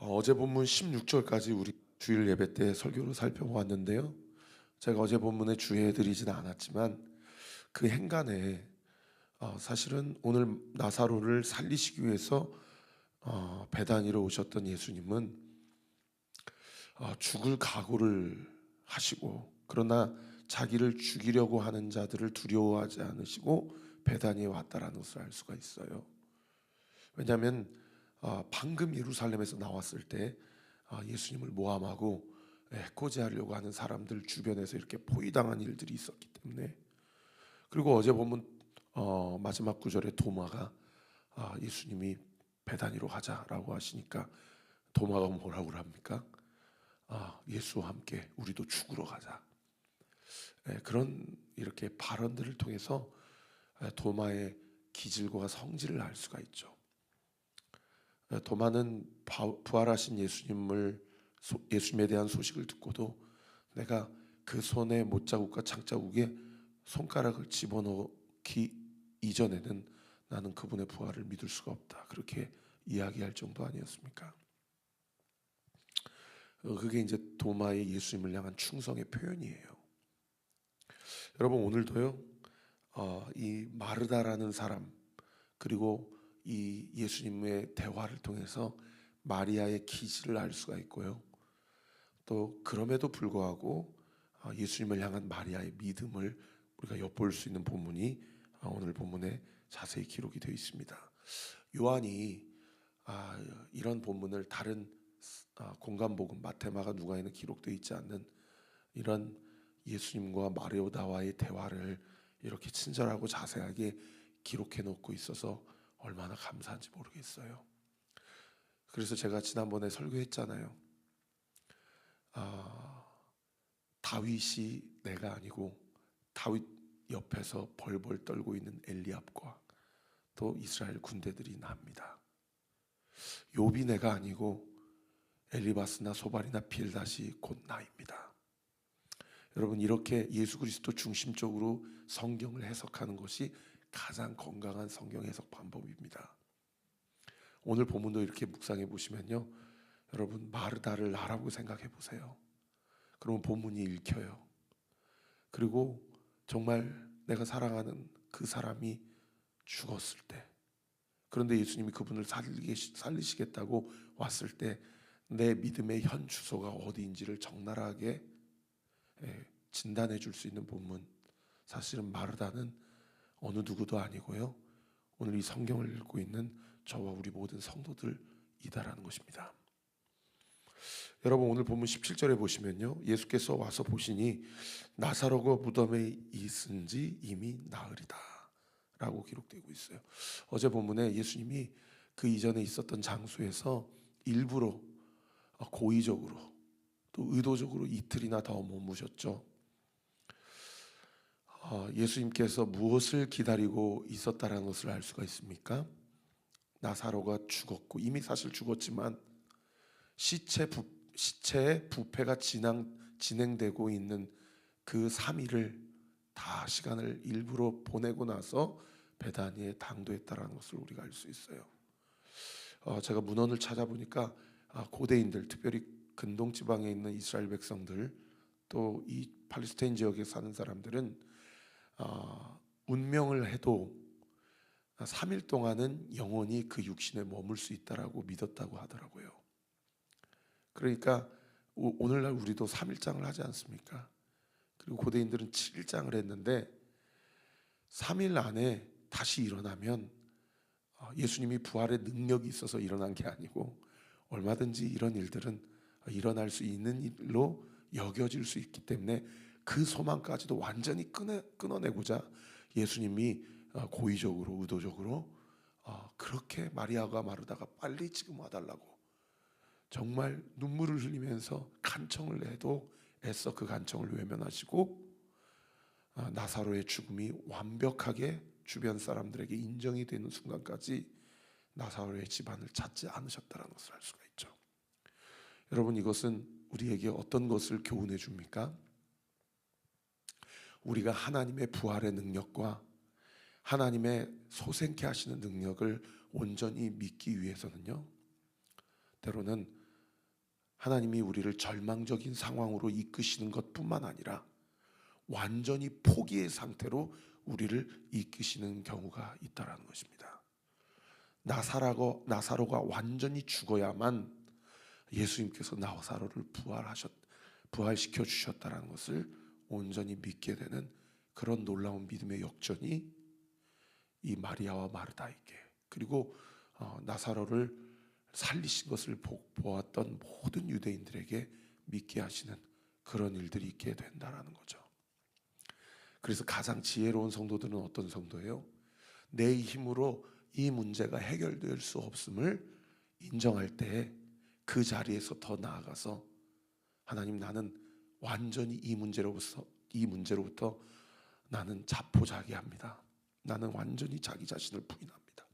어제 본문 16절까지 우리 주일 예배 때 설교로 살펴보았는데요. 제가 어제 본문에 주의해드리지는 않았지만 그 행간에 사실은 오늘 나사로를 살리시기 위해서 베다니로 오셨던 예수님은 죽을 각오를 하시고, 그러나 자기를 죽이려고 하는 자들을 두려워하지 않으시고 베다니에 왔다라는 것을 알 수가 있어요. 왜냐하면 방금 예루살렘에서 나왔을 때 예수님을 모함하고 해코지하려고 하는 사람들 주변에서 이렇게 포위당한 일들이 있었기 때문에. 그리고 어제 보면 마지막 구절에 도마가 예수님이 베다니로 가자라고 하시니까 도마가 뭐라고 합니까? 예수와 함께 우리도 죽으러 가자. 그런 이렇게 발언들을 통해서 도마의 기질과 성질을 알 수가 있죠. 도마는 부활하신 예수님에 대한 소식을 듣고도 내가 그 손의 못자국과 창자국에 손가락을 집어넣기 이전에는 나는 그분의 부활을 믿을 수가 없다, 그렇게 이야기할 정도 아니었습니까? 그게 이제 도마의 예수님을 향한 충성의 표현이에요. 여러분, 오늘도요 이 마르다라는 사람, 그리고 이 예수님의 대화를 통해서 마리아의 기질을 알 수가 있고요, 또 그럼에도 불구하고 예수님을 향한 마리아의 믿음을 우리가 엿볼 수 있는 본문이 오늘 본문에 자세히 기록이 되어 있습니다. 요한이 이런 본문을 다른 공간복음 마테마가 누가에는 기록되어 있지 않는 이런 예수님과 마리오다와의 대화를 이렇게 친절하고 자세하게 기록해 놓고 있어서 얼마나 감사한지 모르겠어요. 그래서 제가 지난번에 설교했잖아요. 다윗이 내가 아니고 다윗 옆에서 벌벌 떨고 있는 엘리압과 또 이스라엘 군대들이 납니다. 욥이 내가 아니고 엘리바스나 소발이나 빌닷이 곧 나입니다. 여러분, 이렇게 예수 그리스도 중심적으로 성경을 해석하는 것이 가장 건강한 성경 해석 방법입니다. 오늘 본문도 이렇게 묵상해 보시면요, 여러분 마르다를 나라고 생각해 보세요. 그러면 본문이 읽혀요. 그리고 정말 내가 사랑하는 그 사람이 죽었을 때, 그런데 예수님이 그분을 살리시겠다고 왔을 때 내 믿음의 현 주소가 어디인지를 적나라하게 진단해 줄 수 있는 본문. 사실은 마르다는 어느 누구도 아니고요, 오늘 이 성경을 읽고 있는 저와 우리 모든 성도들이다라는 것입니다. 여러분, 오늘 본문 17절에 보시면요, 예수께서 와서 보시니 나사로가 무덤에 있은지 이미 나으리다 라고 기록되고 있어요. 어제 본문에 예수님이 그 이전에 있었던 장소에서 일부러 고의적으로 또 의도적으로 이틀이나 더 머무셨죠. 예수님께서 무엇을 기다리고 있었다라는 것을 알 수가 있습니까? 나사로가 죽었고, 이미 사실 죽었지만 시체의 부패가 진행되고 있는 그 3일을 다 시간을 일부러 보내고 나서 베다니에 당도했다라는 것을 우리가 알 수 있어요. 제가 문헌을 찾아보니까 고대인들, 특별히 근동 지방에 있는 이스라엘 백성들, 또 이 팔레스타인 지역에 사는 사람들은 운명을 해도 3일 동안은 영원히 그 육신에 머물 수 있다라고 믿었다고 하더라고요. 그러니까 오늘날 우리도 3일장을 하지 않습니까? 그리고 고대인들은 7일장을 했는데 3일 안에 다시 일어나면 예수님이 부활의 능력이 있어서 일어난 게 아니고 얼마든지 이런 일들은 일어날 수 있는 일로 여겨질 수 있기 때문에 그 소망까지도 완전히 끊어내고자 예수님이 고의적으로 의도적으로 그렇게 마리아가 마르다가 빨리 지금 와달라고 정말 눈물을 흘리면서 간청을 해도 애써 그 간청을 외면하시고 나사로의 죽음이 완벽하게 주변 사람들에게 인정이 되는 순간까지 나사로의 집안을 찾지 않으셨다는 것을 알 수가 있죠. 여러분, 이것은 우리에게 어떤 것을 교훈해 줍니까? 우리가 하나님의 부활의 능력과 하나님의 소생케 하시는 능력을 온전히 믿기 위해서는요, 때로는 하나님이 우리를 절망적인 상황으로 이끄시는 것뿐만 아니라 완전히 포기의 상태로 우리를 이끄시는 경우가 있다라는 것입니다. 나사로가 완전히 죽어야만 예수님께서 나사로를 부활시켜 주셨다는 것을 온전히 믿게 되는 그런 놀라운 믿음의 역전이 이 마리아와 마르다에게, 그리고 나사로를 살리신 것을 보았던 모든 유대인들에게 믿게 하시는 그런 일들이 있게 된다라는 거죠. 그래서 가장 지혜로운 성도들은 어떤 성도예요? 내 힘으로 이 문제가 해결될 수 없음을 인정할 때 그 자리에서 더 나아가서 하나님, 나는 완전히 이 문제로부터 나는 자포자기합니다. 나는 완전히 자기 자신을 부인합니다.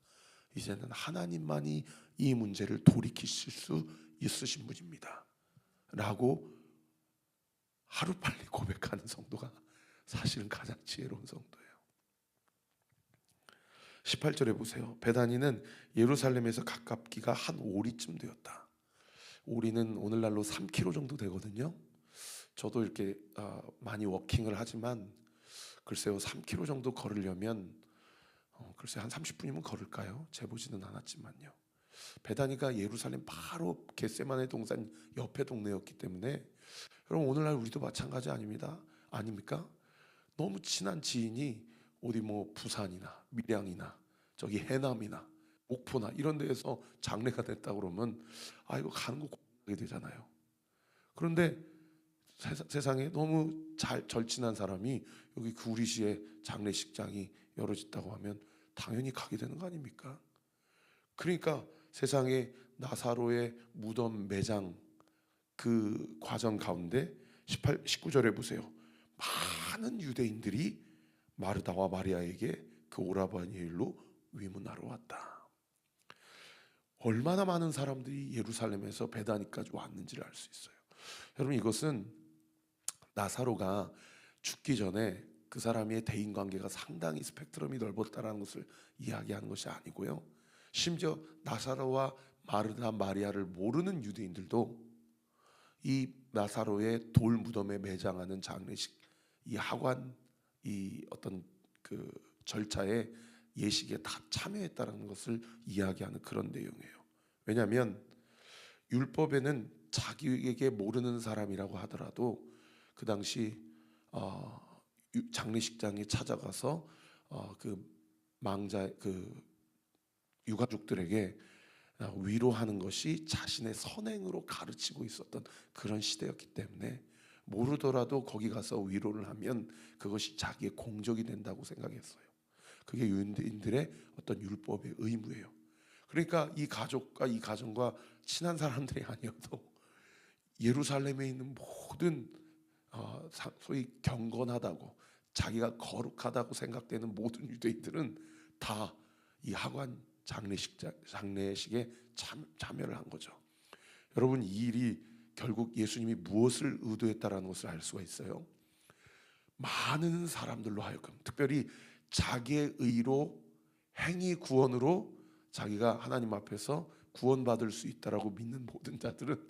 이제는 하나님만이 이 문제를 돌이키실 수 있으신 분입니다 라고 하루빨리 고백하는 성도가 사실은 가장 지혜로운 성도예요. 18절에 보세요. 베다니는 예루살렘에서 가깝기가 한 오리쯤 되었다. 오리는 오늘날로 3km 정도 되거든요. 저도 이렇게 많이 워킹을 하지만 글쎄요, 3km 정도 걸으려면 글쎄 한 30분이면 걸을까요? 재보지는 않았지만요. 베다니가 예루살렘 바로 겟세마네 동산 옆에 동네였기 때문에, 여러분 오늘날 우리도 마찬가지 아닙니까? 너무 친한 지인이 어디 뭐 부산이나 밀양이나 저기 해남이나 목포나 이런 데에서 장례가 됐다 그러면 이거 가는 거 고민하게 되잖아요. 그런데 세상에 너무 절친한 사람이 여기 구리시에 장례식장이 열어졌다고 하면 당연히 가게 되는 거 아닙니까? 그러니까 세상에 나사로의 무덤 매장 그 과정 가운데 19절에 보세요. 많은 유대인들이 마르다와 마리아에게 그 오라버니의 일로 위문하러 왔다. 얼마나 많은 사람들이 예루살렘에서 베다니까지 왔는지를 알 수 있어요. 여러분, 이것은 나사로가 죽기 전에 그 사람의 대인관계가 상당히 스펙트럼이 넓었다는 것을 이야기하는 것이 아니고요, 심지어 나사로와 마르다 마리아를 모르는 유대인들도 이 나사로의 돌 무덤에 매장하는 장례식, 이 하관, 이 어떤 그 절차에 예식에 다 참여했다는 것을 이야기하는 그런 내용이에요. 왜냐하면 율법에는 자기에게 모르는 사람이라고 하더라도 그 당시 장례식장에 찾아가서 그 유가족들에게 위로하는 것이 자신의 선행으로 가르치고 있었던 그런 시대였기 때문에 모르더라도 거기 가서 위로를 하면 그것이 자기의 공적이 된다고 생각했어요. 그게 유대인들의 어떤 율법의 의무예요. 그러니까 이 가족과 이 가정과 친한 사람들이 아니어도 예루살렘에 있는 모든 소위 경건하다고, 자기가 거룩하다고 생각되는 모든 유대인들은 다 이 하관 장례식에 참여를 한 거죠. 여러분, 이 일이 결국 예수님이 무엇을 의도했다라는 것을 알 수가 있어요. 많은 사람들로 하여금, 특별히 자기의 의로, 행위 구원으로 자기가 하나님 앞에서 구원받을 수 있다라고 믿는 모든 자들은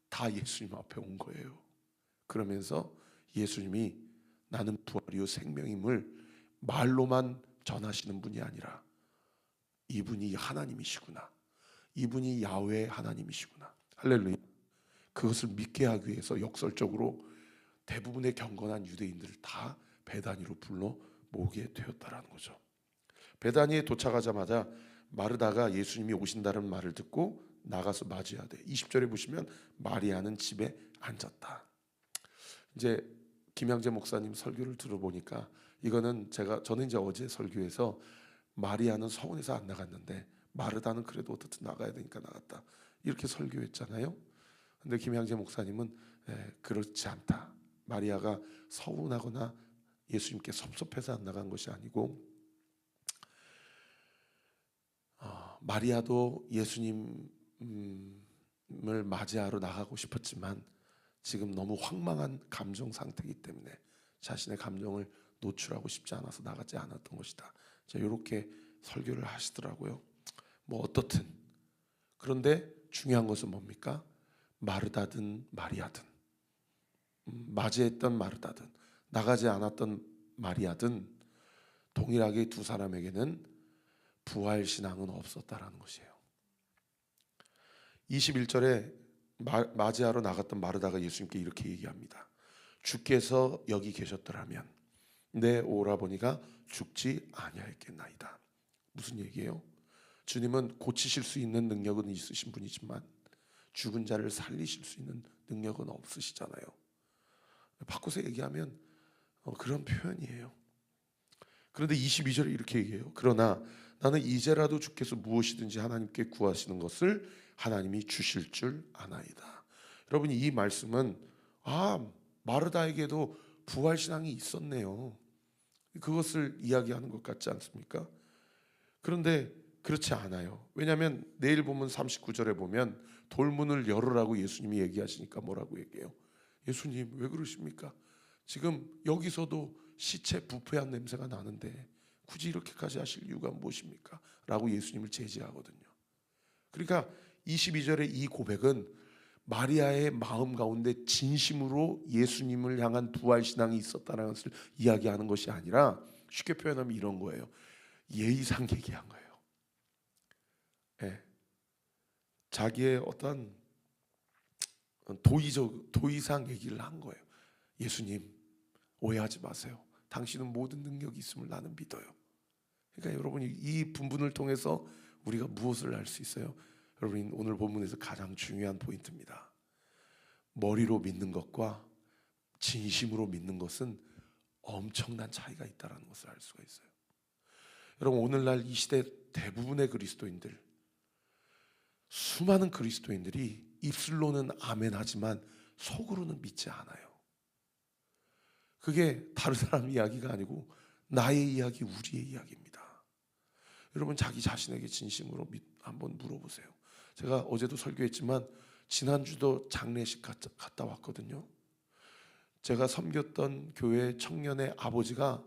다 예수님 앞에 온 거예요. 그러면서 예수님이 나는 부활이요 생명임을 말로만 전하시는 분이 아니라 이분이 하나님이시구나, 이분이 야훼 하나님이시구나, 할렐루야, 그것을 믿게 하기 위해서 역설적으로 대부분의 경건한 유대인들을 다 베다니로 불러 모으게 되었다라는 거죠. 베다니에 도착하자마자 마르다가 예수님이 오신다는 말을 듣고 나가서 맞이하되, 20절에 보시면 마리아는 집에 앉았다. 이제 김양재 목사님 설교를 들어보니까 이거는 저는 이제 어제 설교에서 마리아는 서운해서 안 나갔는데 마르다는 그래도 어떻든 나가야 되니까 나갔다, 이렇게 설교했잖아요. 근데 김양재 목사님은 그렇지 않다. 마리아가 서운하거나 예수님께 섭섭해서 안 나간 것이 아니고 마리아도 예수님을 맞이하러 나가고 싶었지만 지금 너무 황망한 감정 상태이기 때문에 자신의 감정을 노출하고 싶지 않아서 나가지 않았던 것이다. 이렇게 설교를 하시더라고요. 뭐 어떻든, 그런데 중요한 것은 뭡니까? 마르다든 마리아든, 맞이했던 마르다든 나가지 않았던 마리아든 동일하게 두 사람에게는 부활 신앙은 없었다라는 것이에요. 21절에 맞이하러 나갔던 마르다가 예수님께 이렇게 얘기합니다. 주께서 여기 계셨더라면 내 오라버니가 죽지 아니하였겠나이다. 무슨 얘기예요? 주님은 고치실 수 있는 능력은 있으신 분이지만 죽은 자를 살리실 수 있는 능력은 없으시잖아요. 바꿔서 얘기하면 그런 표현이에요. 그런데 22절에 이렇게 얘기해요. 그러나 나는 이제라도 주께서 무엇이든지 하나님께 구하시는 것을 하나님이 주실 줄 아나이다. 여러분, 이 말씀은 마르다에게도 부활신앙이 있었네요. 그것을 이야기하는 것 같지 않습니까? 그런데 그렇지 않아요. 왜냐하면 내일 보면 39절에 보면 돌문을 열으라고 예수님이 얘기하시니까 뭐라고 얘기해요? 예수님 왜 그러십니까? 지금 여기서도 시체 부패한 냄새가 나는데 굳이 이렇게까지 하실 이유가 무엇입니까? 라고 예수님을 제지하거든요. 그러니까 22절의 이 고백은 마리아의 마음 가운데 진심으로 예수님을 향한 부활신앙이 있었다는 것을 이야기하는 것이 아니라 쉽게 표현하면 이런 거예요. 예의상 얘기한 거예요. 네. 자기의 어떤 도의상 얘기를 한 거예요. 예수님 오해하지 마세요. 당신은 모든 능력이 있음을 나는 믿어요. 그러니까 여러분이 이 분분을 통해서 우리가 무엇을 알 수 있어요? 여러분, 오늘 본문에서 가장 중요한 포인트입니다. 머리로 믿는 것과 진심으로 믿는 것은 엄청난 차이가 있다는 것을 알 수가 있어요. 여러분, 오늘날 이 시대 대부분의 그리스도인들, 수많은 그리스도인들이 입술로는 아멘 하지만 속으로는 믿지 않아요. 그게 다른 사람 이야기가 아니고 나의 이야기, 우리의 이야기입니다. 여러분, 자기 자신에게 진심으로 한번 물어보세요. 제가 어제도 설교했지만 지난주도 장례식 갔다 왔거든요. 제가 섬겼던 교회 청년의 아버지가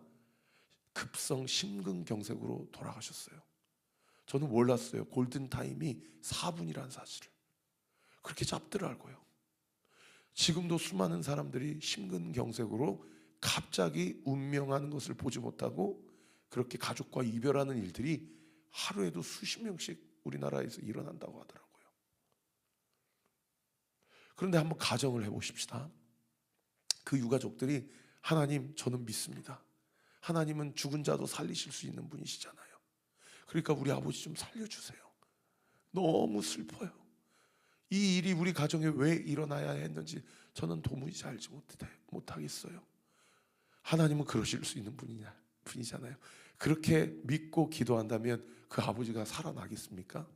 급성 심근경색으로 돌아가셨어요. 저는 몰랐어요. 골든타임이 4분이라는 사실을. 그렇게 짧더라고요. 지금도 수많은 사람들이 심근경색으로 갑자기 운명하는 것을 보지 못하고 그렇게 가족과 이별하는 일들이 하루에도 수십 명씩 우리나라에서 일어난다고 하더라고요. 그런데 한번 가정을 해보십시다. 그 유가족들이 하나님, 저는 믿습니다. 하나님은 죽은 자도 살리실 수 있는 분이시잖아요. 그러니까 우리 아버지 좀 살려주세요. 너무 슬퍼요. 이 일이 우리 가정에 왜 일어나야 했는지 저는 도무지 알지 못하겠어요. 하나님은 그러실 수 있는 분이잖아요. 그렇게 믿고 기도한다면 그 아버지가 살아나겠습니까?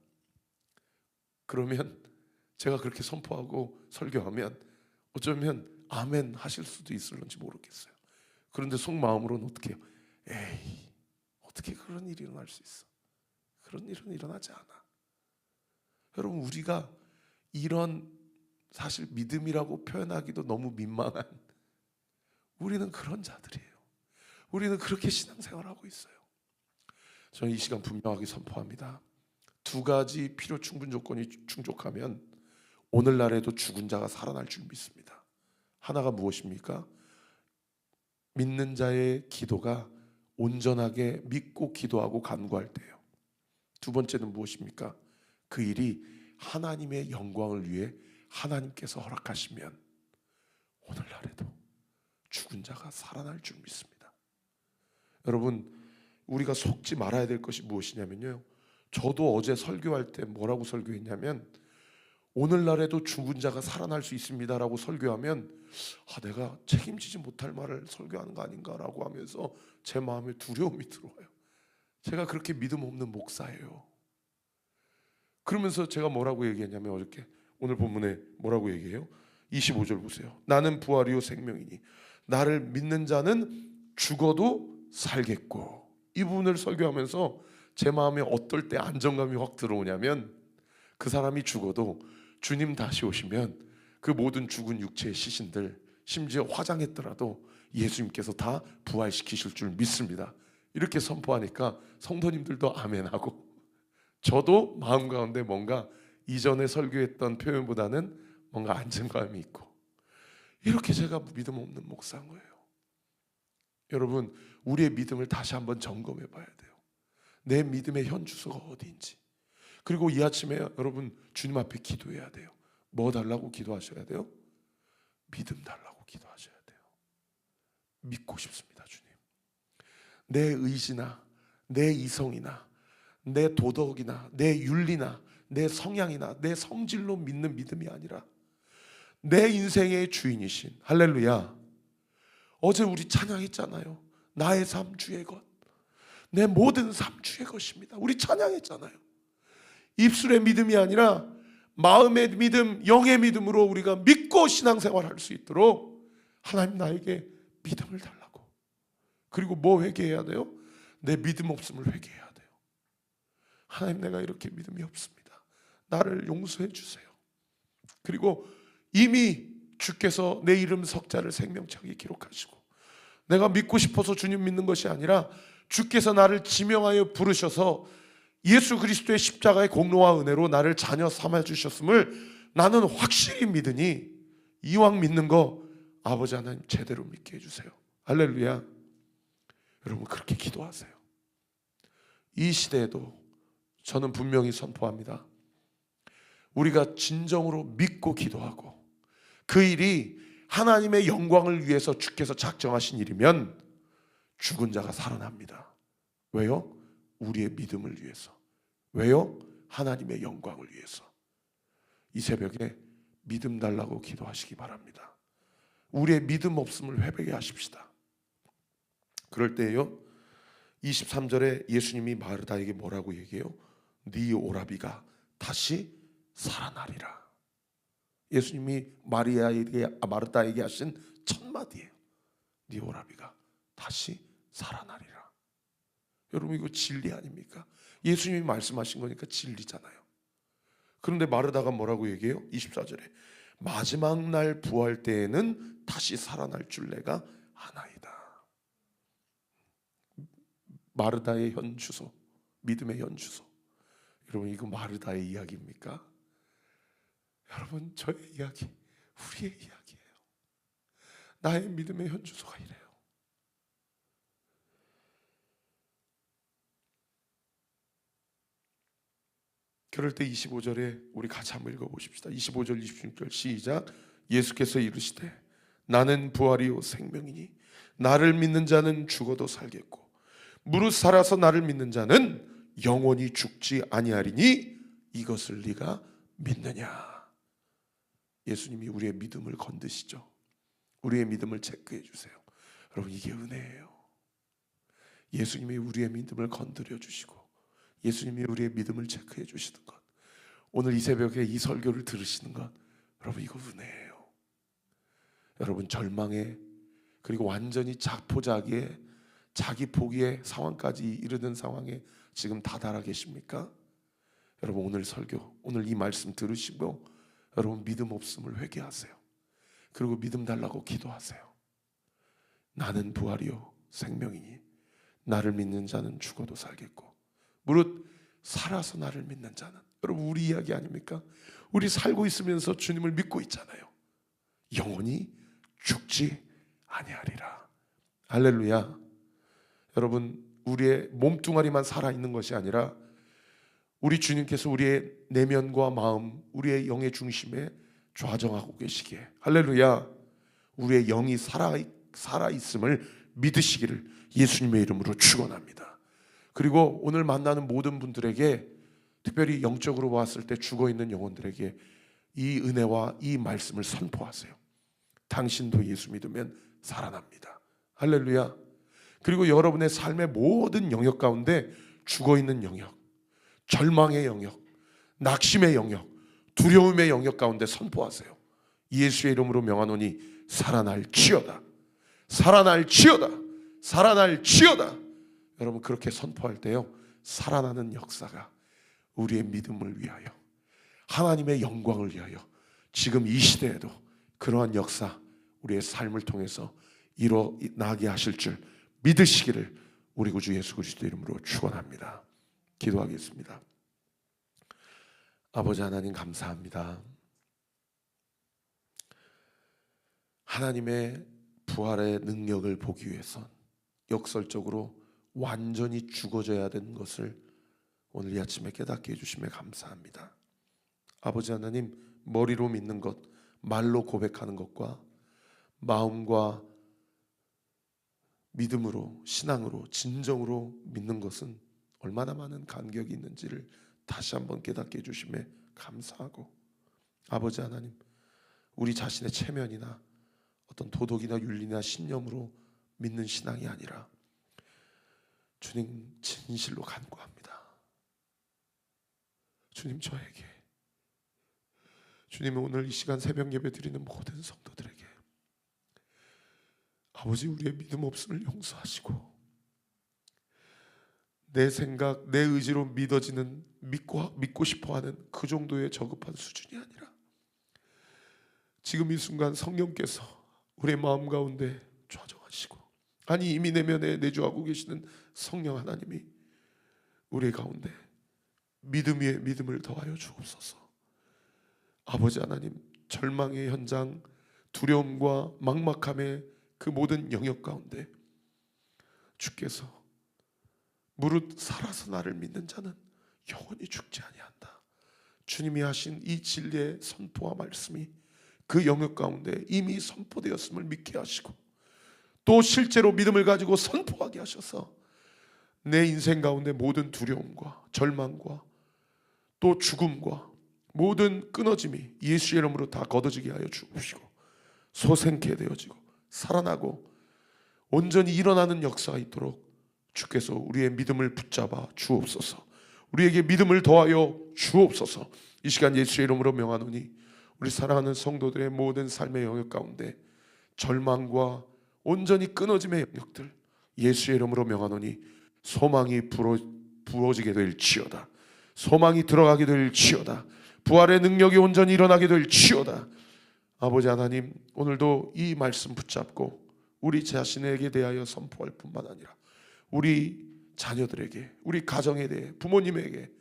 그러면 제가 그렇게 선포하고 설교하면 어쩌면 아멘 하실 수도 있을런지 모르겠어요. 그런데 속마음으로는 어떻게 해요? 에이, 어떻게 그런 일이 일어날 수 있어? 그런 일은 일어나지 않아. 여러분, 우리가 이런 사실 믿음이라고 표현하기도 너무 민망한, 우리는 그런 자들이에요. 우리는 그렇게 신앙생활하고 있어요. 저는 이 시간 분명하게 선포합니다. 두 가지 필요 충분 조건이 충족하면 오늘날에도 죽은 자가 살아날 줄 믿습니다. 하나가 무엇입니까? 믿는 자의 기도가 온전하게 믿고 기도하고 간구할 때예요. 두 번째는 무엇입니까? 그 일이 하나님의 영광을 위해 하나님께서 허락하시면 오늘날에도 죽은 자가 살아날 줄 믿습니다. 여러분, 우리가 속지 말아야 될 것이 무엇이냐면요, 저도 어제 설교할 때 뭐라고 설교했냐면 오늘날에도 죽은 자가 살아날 수 있습니다라고 설교하면 내가 책임지지 못할 말을 설교하는 거 아닌가라고 하면서 제 마음에 두려움이 들어와요. 제가 그렇게 믿음 없는 목사예요. 그러면서 제가 뭐라고 얘기했냐면 어저께 오늘 본문에 뭐라고 얘기해요? 25절 보세요. 나는 부활이요 생명이니 나를 믿는 자는 죽어도 살겠고. 이 부분을 설교하면서 제 마음에 어떨 때 안정감이 확 들어오냐면 그 사람이 죽어도 주님 다시 오시면 그 모든 죽은 육체의 시신들, 심지어 화장했더라도 예수님께서 다 부활시키실 줄 믿습니다. 이렇게 선포하니까 성도님들도 아멘하고 저도 마음 가운데 뭔가 이전에 설교했던 표현보다는 뭔가 안정감이 있고, 이렇게 제가 믿음 없는 목사인 거예요. 여러분, 우리의 믿음을 다시 한번 점검해 봐야 돼요. 내 믿음의 현 주소가 어디인지. 그리고 이 아침에 여러분 주님 앞에 기도해야 돼요. 뭐 달라고 기도하셔야 돼요? 믿음 달라고 기도하셔야 돼요. 믿고 싶습니다, 주님. 내 의지나 내 이성이나 내 도덕이나 내 윤리나 내 성향이나 내 성질로 믿는 믿음이 아니라 내 인생의 주인이신, 할렐루야, 어제 우리 찬양했잖아요. 나의 삶 주의 것, 내 모든 삶 주의 것입니다. 우리 찬양했잖아요. 입술의 믿음이 아니라 마음의 믿음, 영의 믿음으로 우리가 믿고 신앙생활 할 수 있도록 하나님 나에게 믿음을 달라고. 그리고 뭐 회개해야 돼요? 내 믿음 없음을 회개해야 돼요. 하나님, 내가 이렇게 믿음이 없습니다. 나를 용서해 주세요. 그리고 이미 주께서 내 이름 석자를 생명책에 기록하시고, 내가 믿고 싶어서 주님 믿는 것이 아니라 주께서 나를 지명하여 부르셔서 예수 그리스도의 십자가의 공로와 은혜로 나를 자녀 삼아 주셨음을 나는 확실히 믿으니 이왕 믿는 거 아버지 하나님 제대로 믿게 해주세요. 할렐루야. 여러분, 그렇게 기도하세요. 이 시대에도 저는 분명히 선포합니다. 우리가 진정으로 믿고 기도하고 그 일이 하나님의 영광을 위해서 주께서 작정하신 일이면 죽은 자가 살아납니다. 왜요? 우리의 믿음을 위해서. 왜요? 하나님의 영광을 위해서. 이 새벽에 믿음 달라고 기도하시기 바랍니다. 우리의 믿음 없음을 회복해 하십시다. 그럴 때에요, 23절에 예수님이 마르다에게 뭐라고 얘기해요? 네 오라비가 다시 살아나리라. 예수님이 마르다에게 하신 첫 마디예요. 네 오라비가 다시 살아나리라. 여러분, 이거 진리 아닙니까? 예수님이 말씀하신 거니까 진리잖아요. 그런데 마르다가 뭐라고 얘기해요? 24절에 마지막 날 부활 때에는 다시 살아날 줄 내가 아나이다. 마르다의 현 주소, 믿음의 현 주소. 여러분, 이거 마르다의 이야기입니까? 여러분, 저의 이야기, 우리의 이야기예요. 나의 믿음의 현 주소가 이래요. 그럴 때 25절에 우리 같이 한번 읽어보십시다. 25절 26절 시작. 예수께서 이르시되 나는 부활이요 생명이니 나를 믿는 자는 죽어도 살겠고 무릇 살아서 나를 믿는 자는 영원히 죽지 아니하리니 이것을 네가 믿느냐. 예수님이 우리의 믿음을 건드시죠. 우리의 믿음을 체크해 주세요. 여러분, 이게 은혜예요. 예수님이 우리의 믿음을 건드려 주시고 예수님이 우리의 믿음을 체크해 주시는 것, 오늘 이 새벽에 이 설교를 들으시는 것, 여러분, 이거 은혜예요. 여러분, 절망에, 그리고 완전히 자포자기에, 자기 포기의 상황까지 이르는 상황에 지금 다다라 계십니까? 여러분, 오늘 설교, 오늘 이 말씀 들으시고 여러분 믿음 없음을 회개하세요. 그리고 믿음 달라고 기도하세요. 나는 부활이요 생명이니 나를 믿는 자는 죽어도 살겠고 무릇 살아서 나를 믿는 자는. 여러분, 우리 이야기 아닙니까? 우리 살고 있으면서 주님을 믿고 있잖아요. 영원히 죽지 아니하리라. 할렐루야. 여러분, 우리의 몸뚱아리만 살아있는 것이 아니라 우리 주님께서 우리의 내면과 마음, 우리의 영의 중심에 좌정하고 계시기에, 할렐루야, 우리의 영이 살아있음을 믿으시기를 예수님의 이름으로 축원합니다. 그리고 오늘 만나는 모든 분들에게, 특별히 영적으로 봤을 때 죽어있는 영혼들에게 이 은혜와 이 말씀을 선포하세요. 당신도 예수 믿으면 살아납니다. 할렐루야. 그리고 여러분의 삶의 모든 영역 가운데 죽어있는 영역, 절망의 영역, 낙심의 영역, 두려움의 영역 가운데 선포하세요. 예수의 이름으로 명하노니 살아날지어다, 살아날지어다, 살아날지어다. 여러분, 그렇게 선포할 때요, 살아나는 역사가 우리의 믿음을 위하여, 하나님의 영광을 위하여 지금 이 시대에도 그러한 역사 우리의 삶을 통해서 일어나게 하실 줄 믿으시기를 우리 구주 예수 그리스도 이름으로 축원합니다. 기도하겠습니다. 아버지 하나님, 감사합니다. 하나님의 부활의 능력을 보기 위해선 역설적으로 완전히 죽어져야 되는 것을 오늘 이 아침에 깨닫게 해주심에 감사합니다. 아버지 하나님, 머리로 믿는 것, 말로 고백하는 것과 마음과 믿음으로, 신앙으로, 진정으로 믿는 것은 얼마나 많은 간격이 있는지를 다시 한번 깨닫게 해주심에 감사하고, 아버지 하나님, 우리 자신의 체면이나 어떤 도덕이나 윤리나 신념으로 믿는 신앙이 아니라 주님 진실로 간구합니다. 주님, 저에게, 주님, 오늘 이 시간 새벽 예배 드리는 모든 성도들에게 아버지, 우리의 믿음 없음을 용서하시고 내 생각, 내 의지로 믿어지는, 믿고 싶어하는 그 정도의 저급한 수준이 아니라 지금 이 순간 성령께서 우리의 마음 가운데 좌정하시고, 아니 이미 내면에 내주하고 계시는 성령 하나님이 우리 가운데 믿음 위에 믿음을 더하여 주옵소서. 아버지 하나님, 절망의 현장, 두려움과 막막함의 그 모든 영역 가운데 주께서 무릇 살아서 나를 믿는 자는 영원히 죽지 아니한다, 주님이 하신 이 진리의 선포와 말씀이 그 영역 가운데 이미 선포되었음을 믿게 하시고, 또 실제로 믿음을 가지고 선포하게 하셔서 내 인생 가운데 모든 두려움과 절망과 또 죽음과 모든 끊어짐이 예수의 이름으로 다 걷어지게 하여 주옵시고, 소생케 되어지고 살아나고 온전히 일어나는 역사가 있도록 주께서 우리의 믿음을 붙잡아 주옵소서. 우리에게 믿음을 더하여 주옵소서. 이 시간 예수의 이름으로 명하노니 우리 사랑하는 성도들의 모든 삶의 영역 가운데 절망과 온전히 끊어짐의 영역들 예수의 이름으로 명하노니 소망이 부어지게 될지어다. 소망이 들어가게 될지어다. 부활의 능력이 온전히 일어나게 될지어다. 아버지 하나님, 오늘도 이 말씀 붙잡고 우리 자신에게 대하여 선포할 뿐만 아니라 우리 자녀들에게, 우리 가정에 대해, 부모님에게,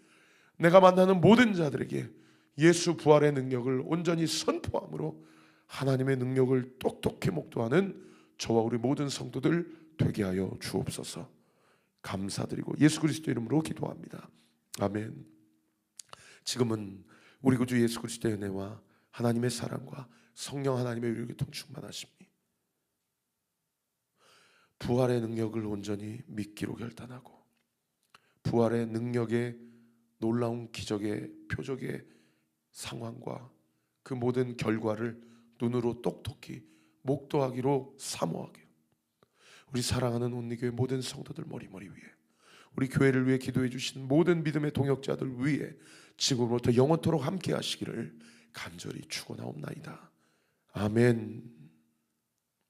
내가 만나는 모든 자들에게 예수 부활의 능력을 온전히 선포함으로 하나님의 능력을 똑똑히 목도하는 저와 우리 모든 성도들 되게 하여 주옵소서. 감사드리고 예수 그리스도 이름으로 기도합니다. 아멘. 지금은 우리 구주 예수 그리스도의 은혜와 하나님의 사랑과 성령 하나님의 위로 교통 충만하심이 부활의 능력을 온전히 믿기로 결단하고 부활의 능력의 놀라운 기적의 표적의 상황과 그 모든 결과를 눈으로 똑똑히 목도하기로 사모하게, 우리 사랑하는 온리교회 모든 성도들 머리머리 위에, 우리 교회를 위해 기도해 주신 모든 믿음의 동역자들 위에 지금부터 영원토록 함께 하시기를 간절히 축원하옵나이다. 아멘.